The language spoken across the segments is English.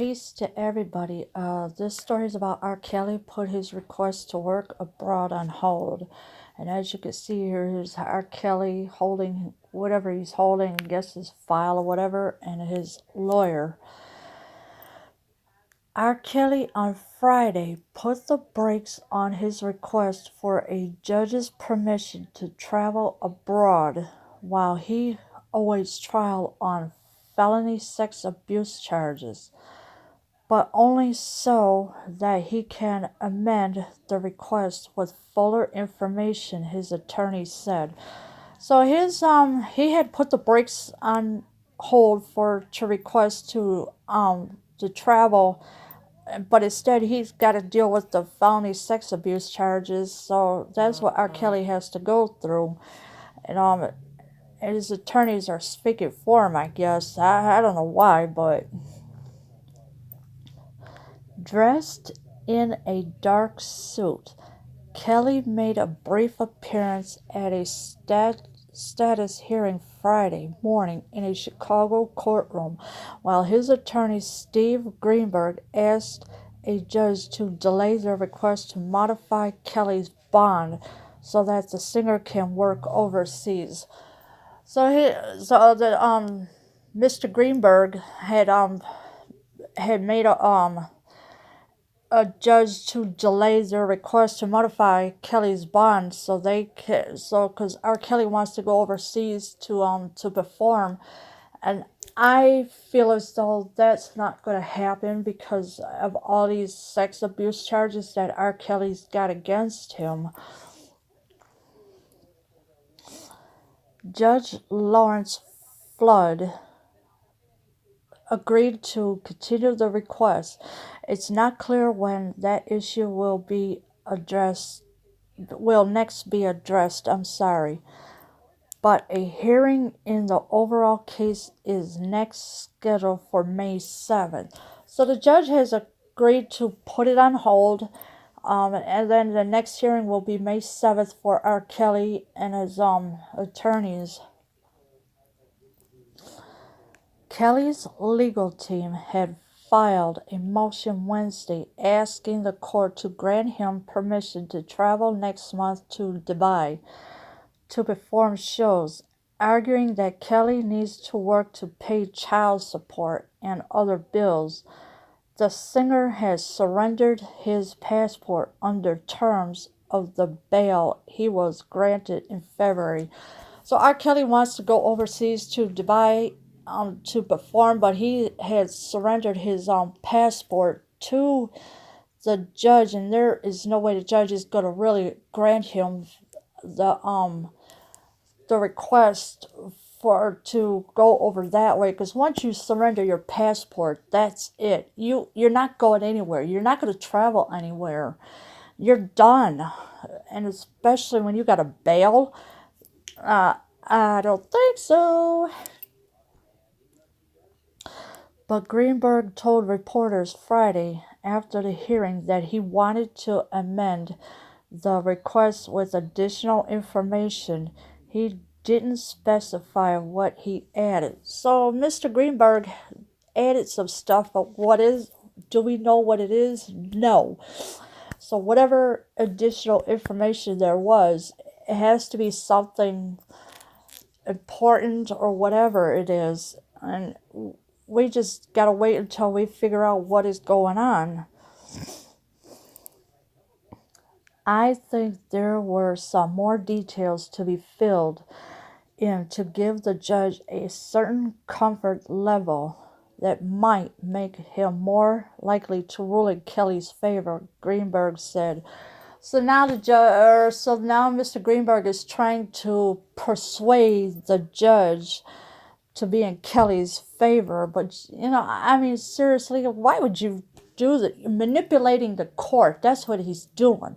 Peace to everybody. This story is about R. Kelly put his request to work abroad on hold. And as you can see here, here's R. Kelly holding whatever he's holding, I guess his file or whatever, and his lawyer. R. Kelly on Friday put the brakes on his request for a judge's permission to travel abroad while he awaits trial on felony sex abuse charges, but only so that he can amend the request with fuller information, his attorney said. So he had put the brakes on hold for to request to travel, but instead he's got to deal with the felony sex abuse charges. So that's what R. Kelly has to go through, and his attorneys are speaking for him. I guess I don't know why, but dressed in a dark suit, Kelly made a brief appearance at a status hearing Friday morning in a Chicago courtroom, while his attorney Steve Greenberg asked a judge to delay their request to modify Kelly's bond so that the singer can work overseas. So Mr. Greenberg had made a judge to delay their request to modify Kelly's bond because R. Kelly wants to go overseas to perform, and I feel as though that's not going to happen because of all these sex abuse charges that R. Kelly's got against him. Judge Lawrence Flood agreed to continue the request. It's not clear when that issue will next be addressed, but a hearing in the overall case is next scheduled for May 7th. So the judge has agreed to put it on hold, and then the next hearing will be May 7th for R. Kelly and his attorneys. Kelly's legal team had filed a motion Wednesday asking the court to grant him permission to travel next month to Dubai to perform shows, arguing that Kelly needs to work to pay child support and other bills. The singer has surrendered his passport under terms of the bail he was granted in February. So R. Kelly wants to go overseas to Dubai to perform, but he has surrendered his passport to the judge, and there is no way the judge is going to really grant him the request for to go over that way, because once you surrender your passport, that's it. You're not going anywhere. You're not going to travel anywhere. You're done, and especially when you got a bail. I don't think so. But Greenberg told reporters Friday after the hearing that he wanted to amend the request with additional information. He didn't specify what he added. So Mr. Greenberg added some stuff, but do we know what it is? No. So whatever additional information there was, it has to be something important or whatever it is. And we just gotta wait until we figure out what is going on. I think there were some more details to be filled in to give the judge a certain comfort level that might make him more likely to rule in Kelly's favor, Greenberg said. So now Mr. Greenberg is trying to persuade the judge to be in Kelly's favor, but I mean, seriously, why would you do that? Manipulating the court, that's what he's doing.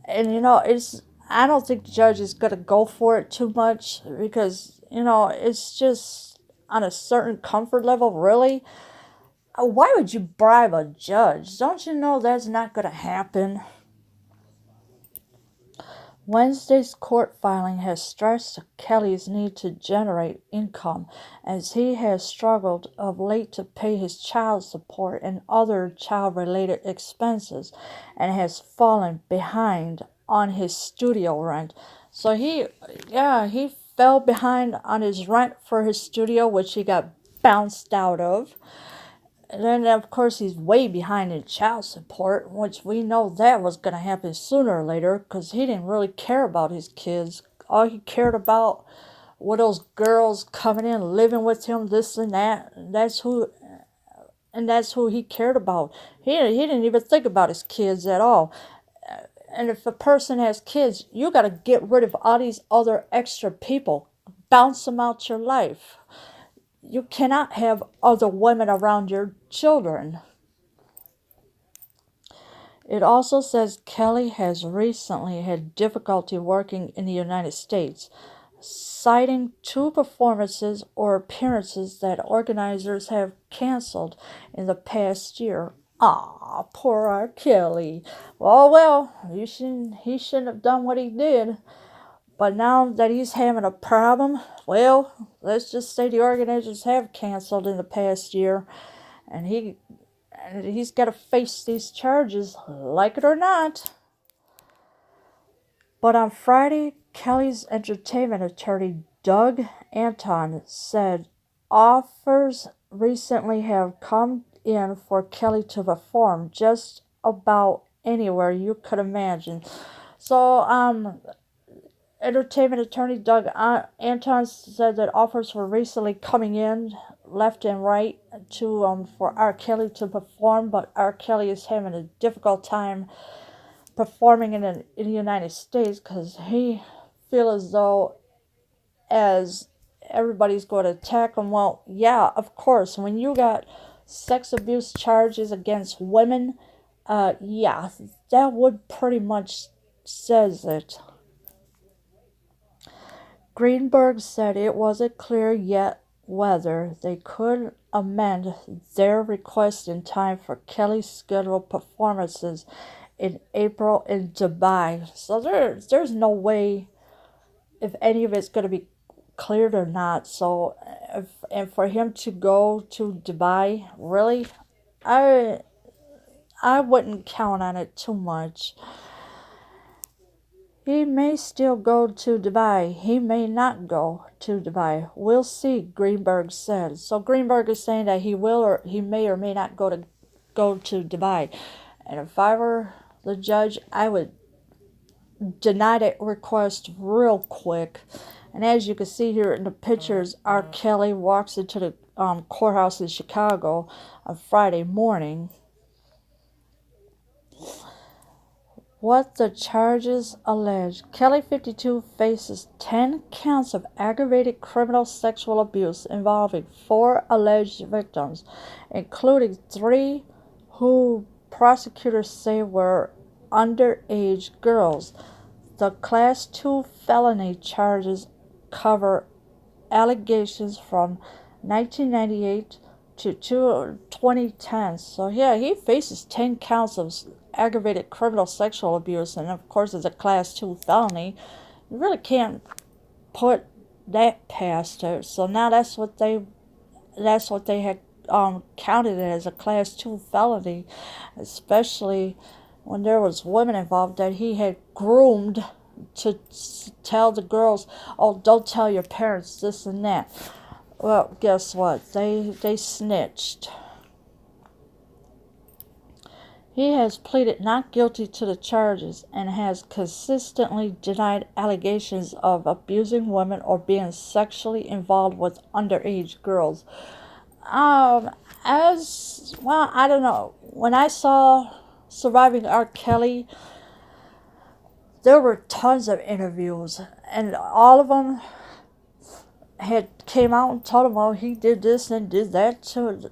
And I don't think the judge is gonna go for it too much, because it's just on a certain comfort level, really. Why would you bribe a judge? Don't you know that's not gonna happen? Wednesday's court filing has stressed Kelly's need to generate income as he has struggled of late to pay his child support and other child-related expenses and has fallen behind on his studio rent. So he fell behind on his rent for his studio, which he got bounced out of. And then, of course, he's way behind in child support, which we know that was going to happen sooner or later because he didn't really care about his kids. All he cared about were those girls coming in, living with him, this and that. And that's who he cared about. He didn't even think about his kids at all. And if a person has kids, you got to get rid of all these other extra people. Bounce them out your life. You cannot have other women around your children. It also says Kelly has recently had difficulty working in the United States, citing 2 performances or appearances that organizers have canceled in the past year. Ah, poor R. Kelly. Well, he shouldn't have done what he did. But now that he's having a problem, well, let's just say the organizers have canceled in the past year, and he's got to face these charges, like it or not. But on Friday, Kelly's entertainment attorney, Doug Anton, said offers recently have come in for Kelly to perform just about anywhere you could imagine. So, entertainment attorney Doug Anton said that offers were recently coming in left and right to for R. Kelly to perform, but R. Kelly is having a difficult time performing in the United States because he feels as though as everybody's going to attack him. Well, yeah, of course, when you got sex abuse charges against women, yeah, that would pretty much says it. Greenberg said it wasn't clear yet whether they could amend their request in time for Kelly's scheduled performances in April in Dubai. So there's no way if any of it's going to be cleared or not. So and for him to go to Dubai, really, I wouldn't count on it too much. He may still go to Dubai. He may not go to Dubai. We'll see, Greenberg said. So Greenberg is saying that he will or he may or may not go to Dubai. And if I were the judge, I would deny that request real quick. And as you can see here in the pictures, R. Kelly walks into the courthouse in Chicago on Friday morning. What the charges allege. Kelly, 52, faces 10 counts of aggravated criminal sexual abuse involving 4 alleged victims, including 3 who prosecutors say were underage girls. The Class 2 felony charges cover allegations from 1998 to 2010. So yeah, he faces 10 counts of aggravated criminal sexual abuse, and of course it's a Class 2 felony. You really can't put that past her. So now that's what they had counted as a Class 2 felony, especially when there was women involved that he had groomed to tell the girls, oh, don't tell your parents this and that. Well, guess what? They snitched. He has pleaded not guilty to the charges and has consistently denied allegations of abusing women or being sexually involved with underage girls. As well, I don't know. When I saw Surviving R. Kelly, there were tons of interviews, and all of them had came out and told him, oh, he did this and did that to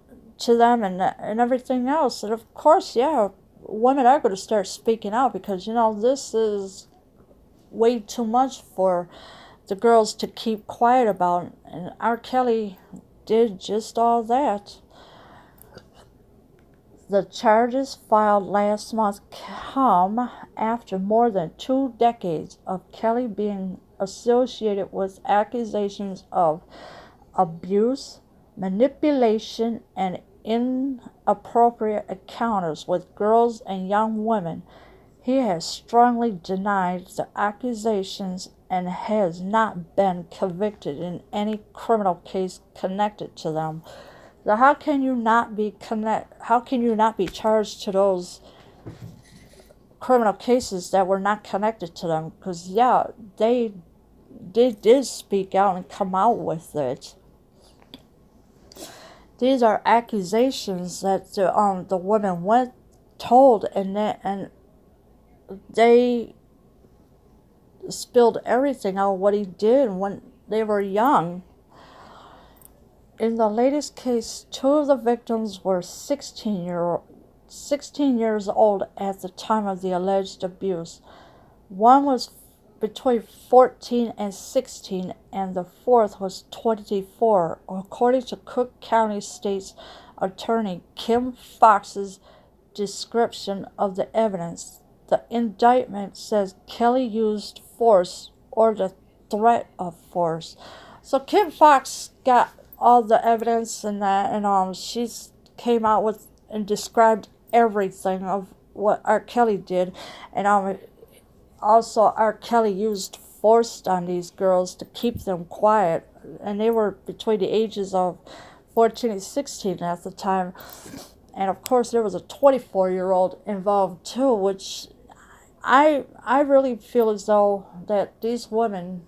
them and everything else. And of course, yeah, women are going to start speaking out because, this is way too much for the girls to keep quiet about. And R. Kelly did just all that. The charges filed last month come after more than 2 decades of Kelly being associated with accusations of abuse, manipulation, and inappropriate encounters with girls and young women. He has strongly denied the accusations and has not been convicted in any criminal case connected to them. So how can you not be charged to those criminal cases that were not connected to them? Because yeah, they did speak out and come out with it. These are accusations that the women went told, and they spilled everything out what he did when they were young. In the latest case, two of the victims were 16 years old at the time of the alleged abuse. One was between 14 and 16, and the fourth was 24, according to Cook County State's Attorney Kim Foxx's description of the evidence. The indictment says Kelly used force or the threat of force. So Kim Foxx got all the evidence and that, and she's came out with and described everything of what R. Kelly did, and also R. Kelly used force on these girls to keep them quiet, and they were between the ages of 14 and 16 at the time. And of course, there was a 24-year-old involved too, which I really feel as though that these women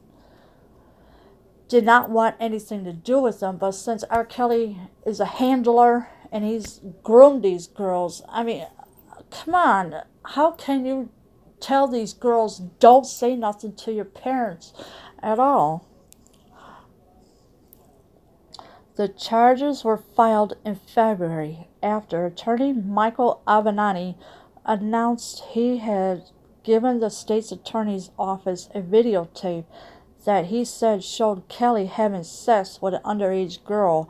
did not want anything to do with them. But since R. Kelly is a handler and he's groomed these girls, I mean, come on, how can you tell these girls don't say nothing to your parents at all? The charges were filed in February after attorney Michael Avenatti announced he had given the state's attorney's office a videotape that he said showed Kelly having sex with an underage girl.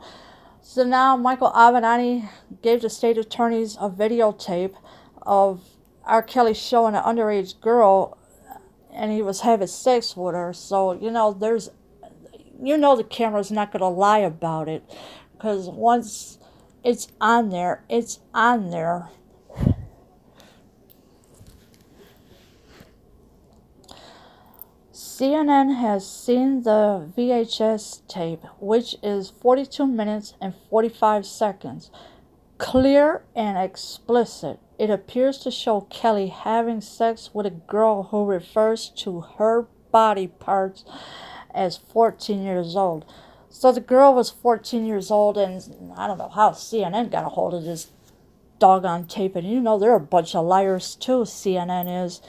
So now Michael Avenatti gave the state attorneys a videotape of R. Kelly showing an underage girl, and he was having sex with her. So the camera's not going to lie about it, because once it's on there, it's on there. CNN has seen the VHS tape, which is 42 minutes and 45 seconds. Clear and explicit. It appears to show Kelly having sex with a girl who refers to her body parts as 14 years old. So the girl was 14 years old, and I don't know how CNN got a hold of this doggone tape. And they're a bunch of liars too, CNN is.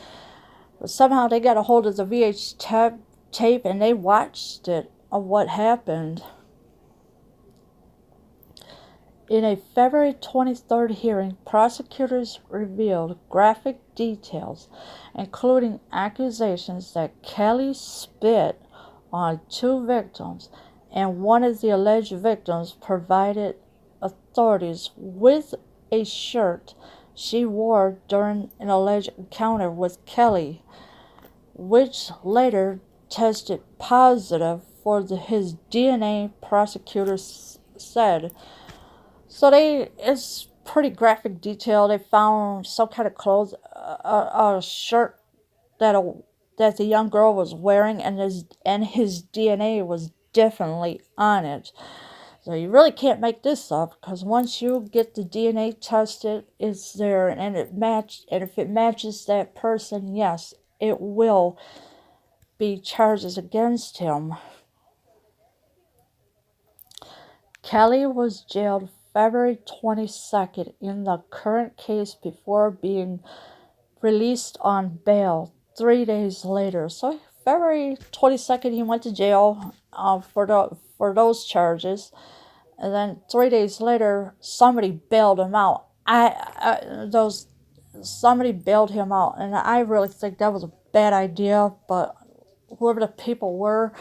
But somehow they got a hold of the VHS tape and they watched it of what happened. In a February 23rd hearing, prosecutors revealed graphic details, including accusations that Kelly spit on two victims, and one of the alleged victims provided authorities with a shirt she wore during an alleged encounter with Kelly, which later tested positive for his DNA, prosecutors said. So it's pretty graphic detail. They found some kind of clothes, a shirt that the young girl was wearing, and his DNA was definitely on it. So you really can't make this up, because once you get the DNA tested, it's there, and if it matches that person, yes, it will be charges against him. Kelly was jailed February 22nd in the current case before being released on bail 3 days later. So February 22nd, he went to jail for those charges, and then 3 days later, somebody bailed him out. Somebody bailed him out, and I really think that was a bad idea. But whoever the people were,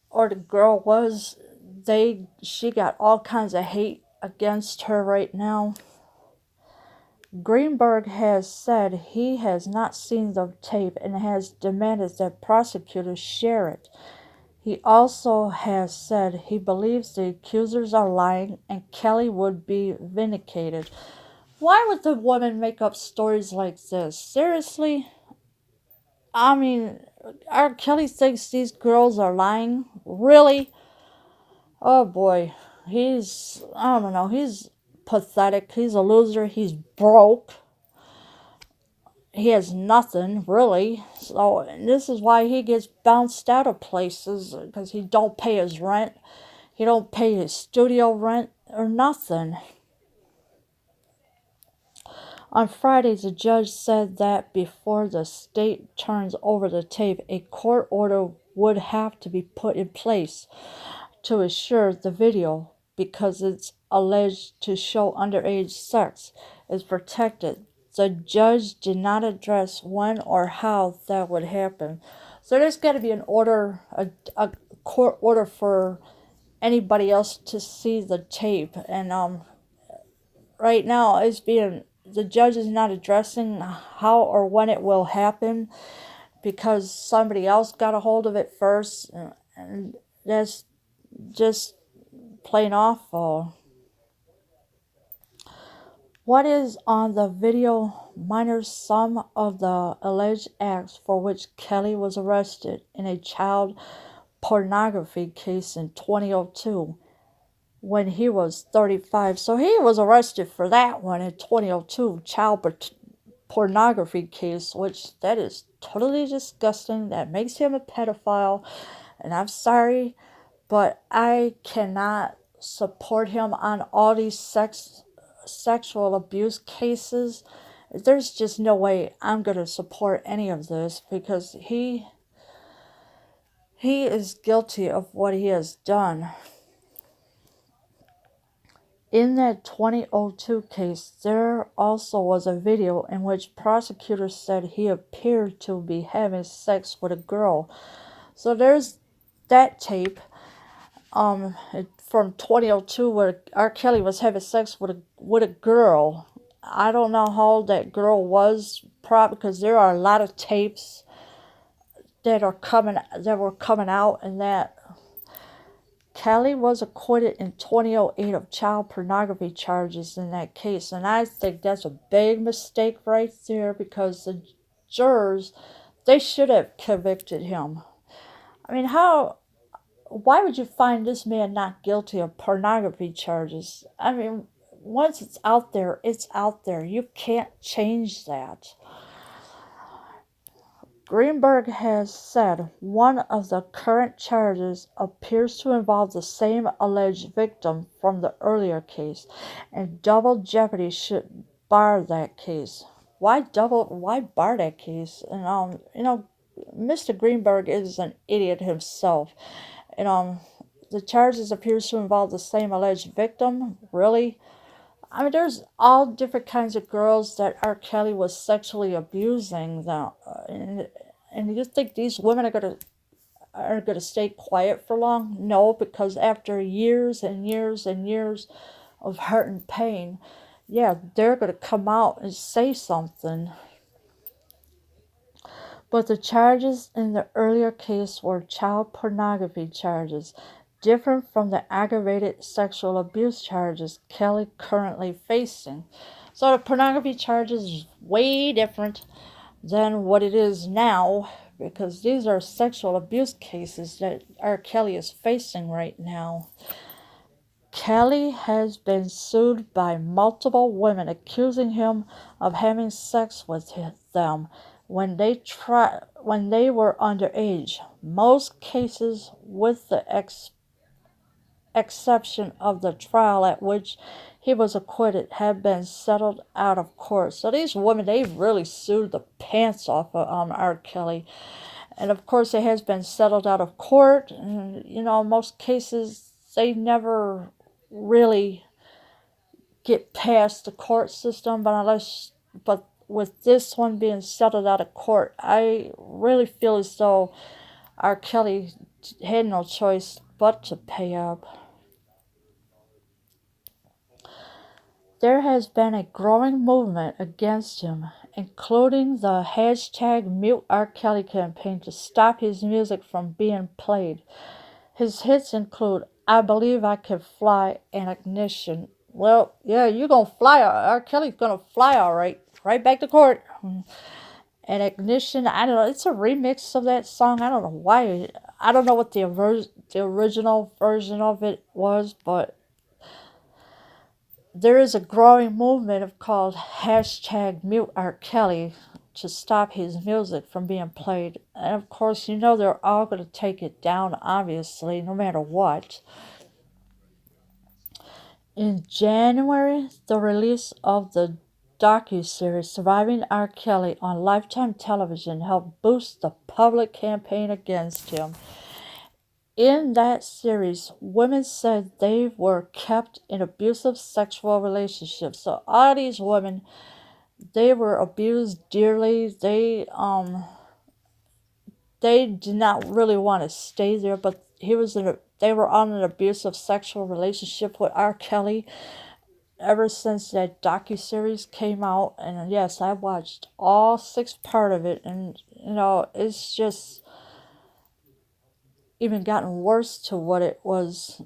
or the girl was, she got all kinds of hate against her right now. Greenberg has said he has not seen the tape and has demanded that prosecutors share it. He also has said he believes the accusers are lying and Kelly would be vindicated. Why would the woman make up stories like this? Seriously? I mean, R. Kelly thinks these girls are lying? Really? Oh boy. I don't know, he's pathetic. He's a loser. He's broke. He has nothing, really. So, and this is why he gets bounced out of places, because he don't pay his rent. He don't pay his studio rent or nothing. On Friday, the judge said that before the state turns over the tape, a court order would have to be put in place to assure the video, because it's alleged to show underage sex, is protected. The judge did not address when or how that would happen. So there's got to be an order, a court order for anybody else to see the tape. And right now, the judge is not addressing how or when it will happen, because somebody else got a hold of it first, and that's just plain awful. What is on the video minors some of the alleged acts for which Kelly was arrested in a child pornography case in 2002 when he was 35. So he was arrested for that one in 2002, child pornography case, which that is totally disgusting. That makes him a pedophile, and I'm sorry, but I cannot support him on all these sexual abuse cases. There's just no way I'm going to support any of this, because he is guilty of what he has done. In that 2002 case, there also was a video in which prosecutors said he appeared to be having sex with a girl. So there's that tape from 2002 where R. Kelly was having sex with a girl. I don't know how old that girl was, probably, because there are a lot of tapes that were coming out, and that Kelly was acquitted in 2008 of child pornography charges in that case. And I think that's a big mistake right there, because the jurors, they should have convicted him. I mean, why would you find this man not guilty of pornography charges? I mean, once it's out there, it's out there. You can't change that. Greenberg has said one of the current charges appears to involve the same alleged victim from the earlier case, and double jeopardy should bar that case. Why bar that case? And Mr. Greenberg is an idiot himself. And the charges appears to involve the same alleged victim. Really? I mean, there's all different kinds of girls that R. Kelly was sexually abusing. And you think these women are gonna stay quiet for long? No, because after years and years and years of hurt and pain, yeah, they're gonna come out and say something. But the charges in the earlier case were child pornography charges, different from the aggravated sexual abuse charges Kelly currently facing. So the pornography charges is way different than what it is now, because these are sexual abuse cases that R. Kelly is facing right now. Kelly has been sued by multiple women accusing him of having sex with them when they were underage. Most cases, with the exception of the trial at which he was acquitted, have been settled out of court. So these women, they really sued the pants off of R. Kelly. And of course, it has been settled out of court. And, most cases, they never really get past the court system. But with this one being settled out of court, I really feel as though R. Kelly had no choice but to pay up. There has been a growing movement against him, including the hashtag Mute R. Kelly campaign to stop his music from being played. His hits include I Believe I Can Fly and Ignition. Well, yeah, you're gonna fly. R. Kelly's gonna fly all right. Right back to court. And Ignition, I don't know, it's a remix of that song. I don't know why. I don't know what the original version of it was, but there is a growing movement of called hashtag Mute R. Kelly to stop his music from being played. And of course, you know they're all going to take it down, obviously, no matter what. In January, the release of the docuseries Surviving R. Kelly on Lifetime Television helped boost the public campaign against him. In that series, women said they were kept in abusive sexual relationships. So all these women, they were abused dearly. They did not really want to stay there, but they were on an abusive sexual relationship with R. Kelly ever since that docuseries came out. And yes, I watched all 6 part of it, and it's just even gotten worse to what it was,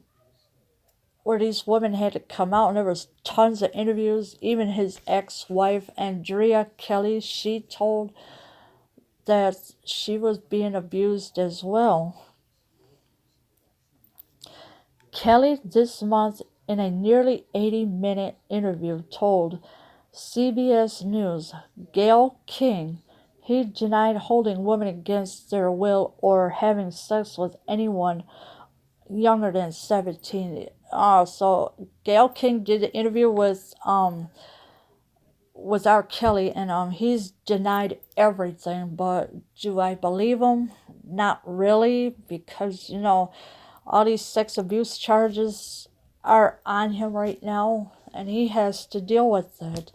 where these women had to come out, and there was tons of interviews. Even his ex-wife Andrea Kelly, she told that she was being abused as well. Kelly this month, in a nearly 80-minute interview, told CBS News Gayle King he denied holding women against their will or having sex with anyone younger than 17. So Gayle King did an interview with R. Kelly, and he's denied everything. But do I believe him? Not really, because all these sex abuse charges are on him right now, and he has to deal with it.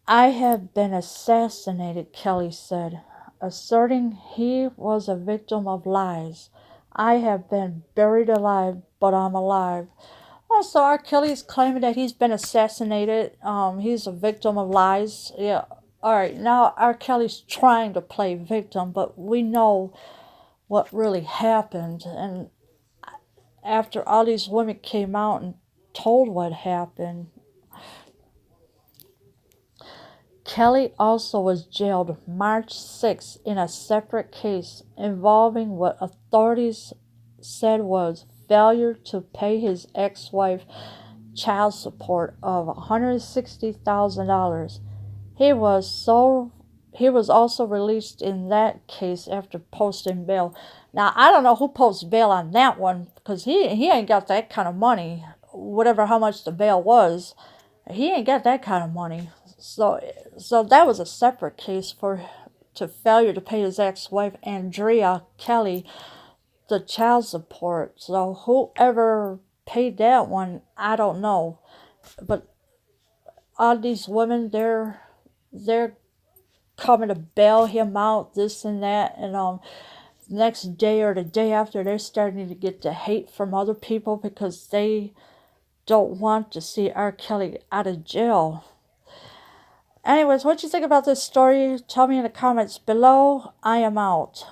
I have been assassinated, Kelly said, asserting he was a victim of lies. I have been buried alive, but I'm alive. Also, R. Kelly's claiming that he's been assassinated. He's a victim of lies. Yeah. All right. Now R. Kelly's trying to play victim, but we know what really happened. And after all these women came out and told what happened, Kelly also was jailed March 6 in a separate case involving what authorities said was failure to pay his ex-wife child support of $160,000. He was also released in that case after posting bail. Now I don't know who posts bail on that one, because he ain't got that kind of money. Whatever how much the bail was, he ain't got that kind of money. So that was a separate case to failure to pay his ex-wife Andrea Kelly the child support. So whoever paid that one, I don't know. But all these women, they're coming to bail him out, this and that, and next day or the day after, they're starting to get the hate from other people because they don't want to see R. Kelly out of jail. Anyways, what you think about this story? Tell me in the comments below. I am out.